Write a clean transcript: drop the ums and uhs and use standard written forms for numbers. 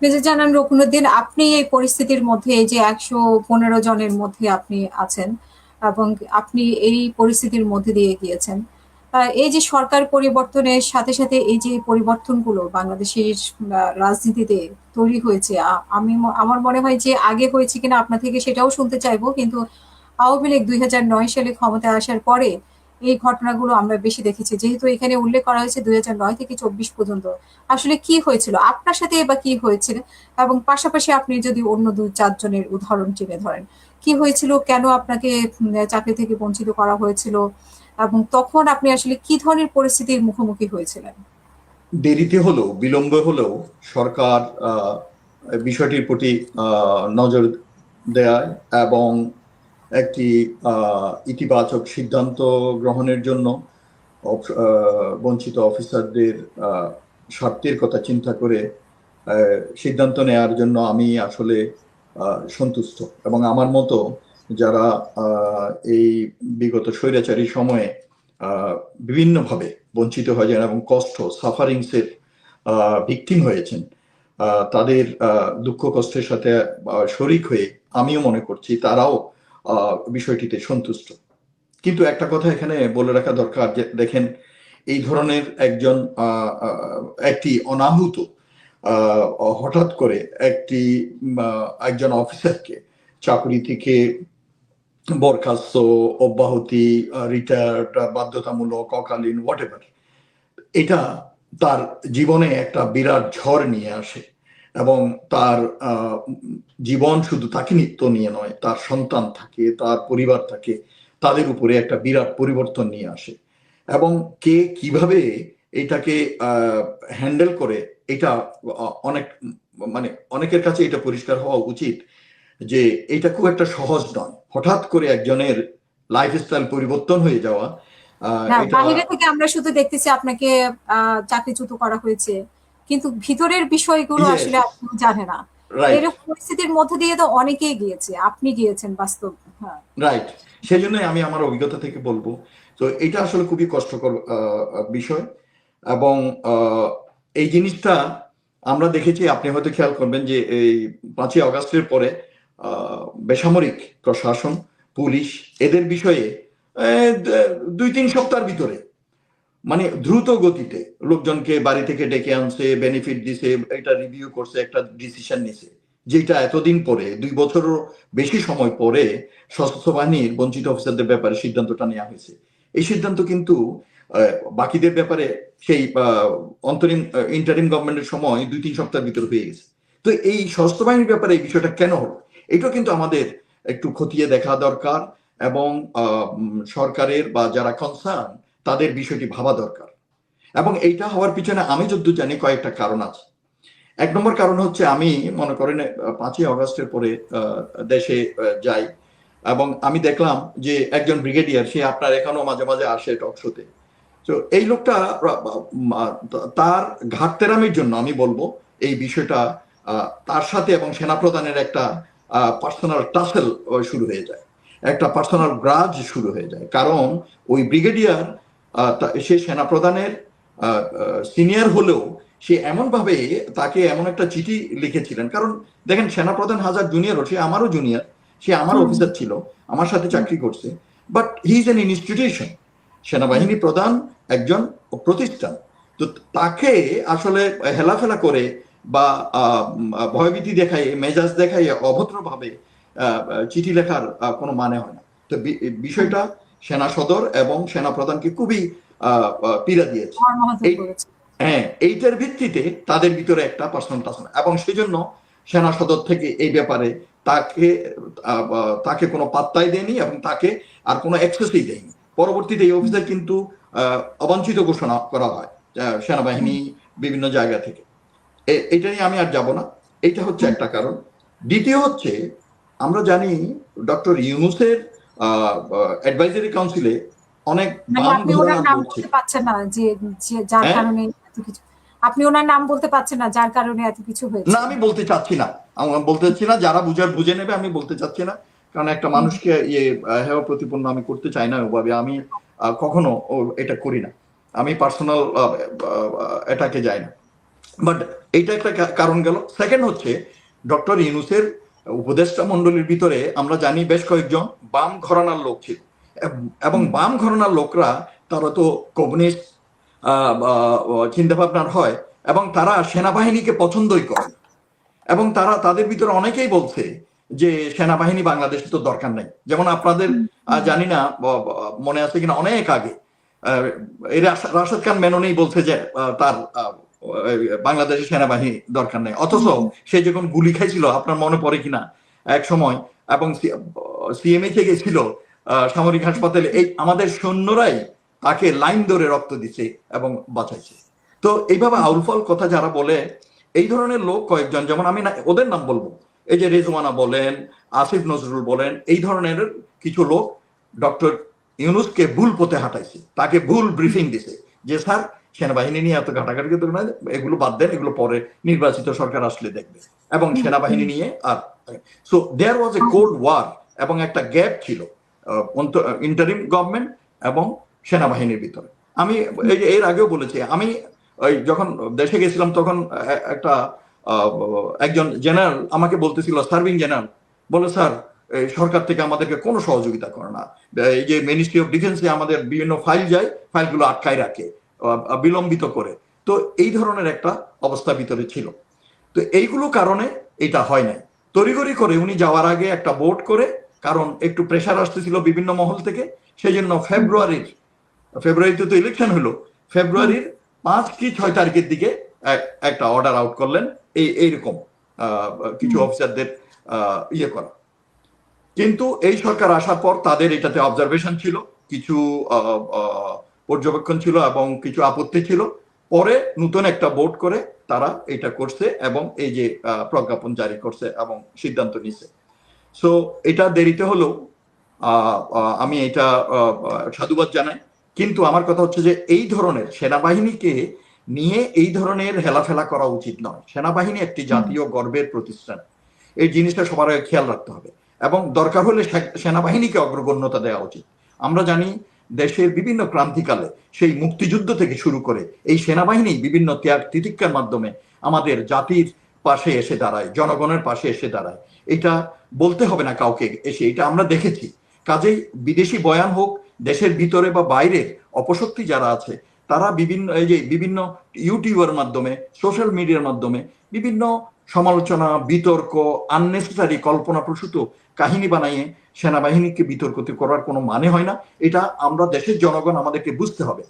Major general Ruknuddin, আপনি এই পরিস্থিতির মধ্যে, এই যে ১১৫ জনের মধ্যে আপনি আছেন এবং আপনি এই পরিস্থিতির মধ্যে দিয়ে গিয়েছেন। এই যে সরকার পরিবর্তনের সাথে সাথে এই যে পরিবর্তনগুলো বাংলাদেশের রাজনীতিতে তৈরি হয়েছে, আমার মনে হয় যে আগে হয়েছে কিনা আপনার থেকে সেটাও শুনতে চাইবো, কিন্তু আওয়ামী লীগ ২০০৯ সালে ক্ষমতায় আসার পরে এই ঘটনাগুলো আমরা বেশি দেখেছি। যেহেতু এখানে উল্লেখ করা হয়েছে ২০০৯ থেকে ২৪ পর্যন্ত আসলে কি হয়েছিল আপনার সাথে বা কি হয়েছিল, এবং পাশাপাশি আপনি যদি অন্য ২-৪ জনের উদাহরণ টেনে ধরেন, কি হয়েছিল, কেন আপনাকে চাকরি থেকে বঞ্চিত করা হয়েছিল, এবং তখন আপনি আসলে কি ধরনের পরিস্থিতির মুখোমুখি হয়েছিলেন? দেরিতে হলেও বিলম্বে হলেও সরকার বিষয়টির প্রতি নজর দেয় এবং একটি ইতিবাচক সিদ্ধান্ত গ্রহণের জন্য বঞ্চিত অফিসারদের স্বার্থের কথা চিন্তা করে সিদ্ধান্ত নেয়ার জন্য আমি আসলে সন্তুষ্ট। এবং আমার মতো যারা এই বিগত স্বৈরাচারী সময়ে বিভিন্নভাবে বঞ্চিত হয়েছেন এবং কষ্ট সাফারিংসের ভিকটিম হয়েছেন, তাদের দুঃখ কষ্টের সাথে শরিক হয়ে আমিও মনে করছি তারাও বিষয়টিতে সন্তুষ্ট। কিন্তু একটা কথা এখানে বলে রাখা দরকার যে দেখেন, এই ধরনের একটি অনাহুত হঠাৎ করে একজন অফিসারকে চাকরি থেকে বরখাস্ত, অব্যাহতি, রিটায়ার্ড, বাধ্যতামূলক, অকালীন, হোয়াটএভার, এটা তার জীবনে একটা বিরাট ঝড় নিয়ে আসে। এবং তার জীবন শুধু তাকে নিত্য নিয়ে নয়, তার সন্তান থাকে, তার পরিবার থাকে, তাদের উপরে একটা বিরাট পরিবর্তন নিয়ে আসে। এবং কে কিভাবে এটাকে হ্যান্ডেল করে, এটা অনেক অনেকের কাছে এটা পরিষ্কার হওয়া উচিত যে এটা খুব একটা সহজ নয়। হঠাৎ করে একজনের লাইফস্টাইল পরিবর্তন হয়ে যাওয়া, হ্যাঁ, এটা বাহিরে থেকে আমরা শুধু দেখতেছি আপনাকে চাকরিচ্যুত করা হয়েছে, কিন্তু ভিতরের বিষয়গুলো আসলে আপনি জানে না। রাইট এরকম পরিস্থিতির মধ্যে দিয়ে তো অনেকেই গিয়েছে, আপনি গিয়েছেন বাস্তব। হ্যাঁ, রাইট। সেই জন্যই আমি আমার অভিজ্ঞতা থেকে বলবো, তো এটা আসলে খুবই কষ্টকর বিষয়। এবং এই জিনিসটা আমরা দেখেছি, আপনি হয়তো খেয়াল করবেন যে এই ৫ই আগস্টের পরে বেসামরিক প্রশাসন, পুলিশ, এদের বিষয়ে ২-৩ সপ্তাহের ভিতরে দ্রুত গতিতে লোকজনকে বাড়ি থেকে ডেকে আনছে, বেনিফিট দিছে, এটা রিভিউ করছে, একটা ডিসিশন নিছে, যেটা এতদিন পরে ২ বছরও বেশি সময় পরে সশস্ত্র বাহিনীর বঞ্চিত অফিসারদের ব্যাপারে সিদ্ধান্তটা নেওয়া হয়েছে। এই সিদ্ধান্ত কিন্তু বাকিদের ব্যাপারে সেই অন্তরীণ ইন্টারিম গভর্নমেন্টের সময় ২-৩ সপ্তাহের ভিতরে হয়ে গেছে। তো এই সশস্ত্র বাহিনীর ব্যাপারে এই বিষয়টা কেন হলো, এটা কিন্তু আমাদের একটু খতিয়ে দেখা দরকার। এবং সরকারের বা যারা কনসার্ন, তাদের বিষয়টি ভাবা দরকার। এবং এইটা হওয়ার পিছনে আমি যতদূর জানি কয়েকটা কারণ আছে। ১ নম্বর কারণ হচ্ছে, আমি মনে করেন ৫ই আগস্টের পরে দেশে যাই এবং আমি দেখলাম যে একজন ব্রিগেডিয়ার, সে আপনার এখানেও মাঝে মাঝে আসে টক শোতে। তো এই লোকটা তার ঘাটতেরামির জন্য আমি বলবো এই বিষয়টা তার সাথে এবং সেনাপ্রধানের একটা পার্সোনাল টাসেল শুরু হয়ে যায়, একটা পার্সোনাল গ্রাজ শুরু হয়ে যায়। কারণ ওই ব্রিগেডিয়ার, সে সেনাপ্রধানের সিনিয়র হলেও সে এমন ভাবে তাকে এমন একটা চিঠি লিখেছিলেন। কারণ দেখেন, সেনাপ্রধান হাজার জুনিয়র, সে আমারও জুনিয়র, সে আমার অফিসার ছিল, আমার সাথে চাকরি করছে, but he is an institution. সেনাবাহিনী প্রধান একজন প্রতিষ্ঠান। তো তাকে আসলে হেলাফেলা করে বা ভয়ভীতি দেখায়, মেজাজ দেখায়, অভদ্রভাবে চিঠি লেখার কোনো মানে হয় না। তো বিষয়টা সেনা সদর এবং সেনা প্রধানকে খুবই পীড়া দিয়েছে। এই হ্যাঁ, এইটার ভিত্তিতে তাদের ভিতরে একটা পার্সোনাল টাসন, এবং সেই জন্য সেনা সদর থেকে এই ব্যাপারে তাকে তাকে কোনো পাত্তাই দেয়নি এবং তাকে আর কোনো অ্যাক্সেসই দেয়নি। পরবর্তীতে এই অফিসার কিন্তু অবাঞ্ছিত ঘোষণা করা হয় সেনাবাহিনী বিভিন্ন জায়গা থেকে। এটা নিয়ে আমি আর যাব না। এটা হচ্ছে একটা কারণ। দ্বিতীয় হচ্ছে, আমরা জানি ডক্টর ইউনূসের অ্যাডভাইজারি কাউন্সিলে অনেক বাম আপনি ঘোরা ওনার নাম নাম বলছে। বলতে পারছেন না, যে যার হ্যাঁ, কারণে এত কিছু, আপনি ওনার নাম বলতে পারছেন না যার কারণে এত কিছু না হয়েছে। আমি বলতে চাচ্ছি না, যারা বুঝার বুঝে নেবে, আমি বলতে চাচ্ছি না। কারণ একটা মানুষকে হেয় প্রতিপন্ন আমি করতে চাই না ওভাবে। আমি কখনো এটা করি না, আমি পার্সোনাল এটাকে যাই না। বাট এইটা একটা কারণ গেল। সেকেন্ড হচ্ছে ডক্টর ইউনূসের উপদেষ্টা মণ্ডলীর ভিতরে আমরা জানি বেশ কয়েকজন বাম ঘরানার লোক ছিল, এবং বাম ঘরানার লোকরা তারা তো কমিউনিস্ট চিন্তা ভাবনার হয়, এবং তারা সেনাবাহিনীকে পছন্দই করে, এবং তারা তাদের ভিতরে অনেকেই বলছে যে সেনাবাহিনী বাংলাদেশে তো দরকার নেই। যেমন আপনাদের জানি না মনে আছে কিনা, অনেক আগে এই রাশেদ খান মেননই বলছে যে তার বাংলাদেশের সেনাবাহিনী দরকার নেই, অথচ সে যখন গুলি খাইছিল আপনার মনে পড়ে কিনা এক সময়, এবং সিএমএ থেকে ছিল সামরিক হাসপাতালে, এই আমাদের সৈন্যরাই তাকে লাইন ধরে রক্ত দিচ্ছে এবং বাঁচাইছে। তো এইভাবে আউলফল কথা যারা বলে, এই ধরনের লোক কয়েকজন, যেমন আমি না ওদের নাম বলবো, এই যে রেজওয়ানা বলেন, আসিফ নজরুল বলেন, এই ধরনের কিছু লোক ডক্টর ইউনূসকে ভুল পথে হাঁটাইছে, তাকে ভুল ব্রিফিং দিছে যে স্যার সেনাবাহিনী নিয়ে এত ঘাটাঘাটি এগুলো বাদ দেন, এগুলো পরে নির্বাচিত সরকার আসলে দেখবে, এবং সেনাবাহিনী নিয়ে আর so there was a cold war, এবং একটা গ্যাপ ছিল ইন্টারিম গভর্নমেন্ট এবং সেনাবাহিনীর ভিতরে। আমি এর আগেও বলেছি, আমি ওই যখন দেশে গেছিলাম তখন একটা একজন জেনারেল আমাকে বলতেছিল, সার্ভিং জেনারেল বলে, স্যার সরকার থেকে আমাদেরকে কোনো সহযোগিতা করে না, এই যে মিনিস্ট্রি অফ ডিফেন্সে আমাদের বিভিন্ন ফাইল যায়, ফাইলগুলো আটকায় রাখে, বিলম্বিত করে। তো এই ধরনের একটা অবস্থা ভিতরে ছিল। তো এইগুলো কারণে এটা হয় নাই। তড়িঘড়ি করে উনি যাওয়ার আগে একটা বোর্ড করে, কারণ একটু প্রেশার আসতেছিল বিভিন্ন মহল থেকে, সেই জন্য ফেব্রুয়ারিতে তো ইলেকশন হলো, ফেব্রুয়ারির 5 কি 6 তারিখের দিকে একটা অর্ডার আউট করলেন এইরকম কিছু অফিসারদের ইয়ে করা। কিন্তু এই সরকার আসার পর তাদের এটাতে অবজারভেশন ছিল, কিছু পর্যবেক্ষণ ছিল এবং কিছু আপত্তি ছিল। পরে নতুন একটা বোর্ড করে তারা এটা করছে এবং এই যে প্রজ্ঞাপন জারি করছে এবং সিদ্ধান্ত নিছে। সো এটা দেরিতে হলেও আমি এটা সাধুবাদ জানাই। কিন্তু আমার কথা হচ্ছে যে এই ধরনের সেনাবাহিনীকে নিয়ে এই ধরনের হেলাফেলা করা উচিত নয়। সেনাবাহিনী একটি জাতীয় গর্বের প্রতিষ্ঠান, এই জিনিসটা সবার আগে খেয়াল রাখতে হবে, এবং দরকার হলে সেনাবাহিনীকে অগ্রগণ্যতা দেওয়া উচিত। আমরা জানি দেশের বিভিন্ন ক্রান্তিকালে সেই মুক্তিযুদ্ধ থেকে শুরু করে এই সেনাবাহিনী বিভিন্ন ত্যাগ তিতিক্ষার মাধ্যমে আমাদের জাতির পাশে এসে দাঁড়ায়, জনগণের পাশে এসে দাঁড়ায়। এটা বলতে হবে না কাউকে এসে, এটা আমরা দেখেছি। কাজেই বিদেশি বয়ান হোক, দেশের ভিতরে বা বাইরে অপশক্তি যারা আছে, তারা বিভিন্ন ইউটিউবের মাধ্যমে, সোশ্যাল মিডিয়ার মাধ্যমে বিভিন্ন সমালোচনা, বিতর্ক, আননেসেসারি কল্পনাপ্রসূত কাহিনী বানিয়ে সেনাবাহিনীকে বিতর্কিত করার কোনো মানে হয় না। এটা আমরা দেশের জনগণ আমাদেরকে বুঝতে হবে।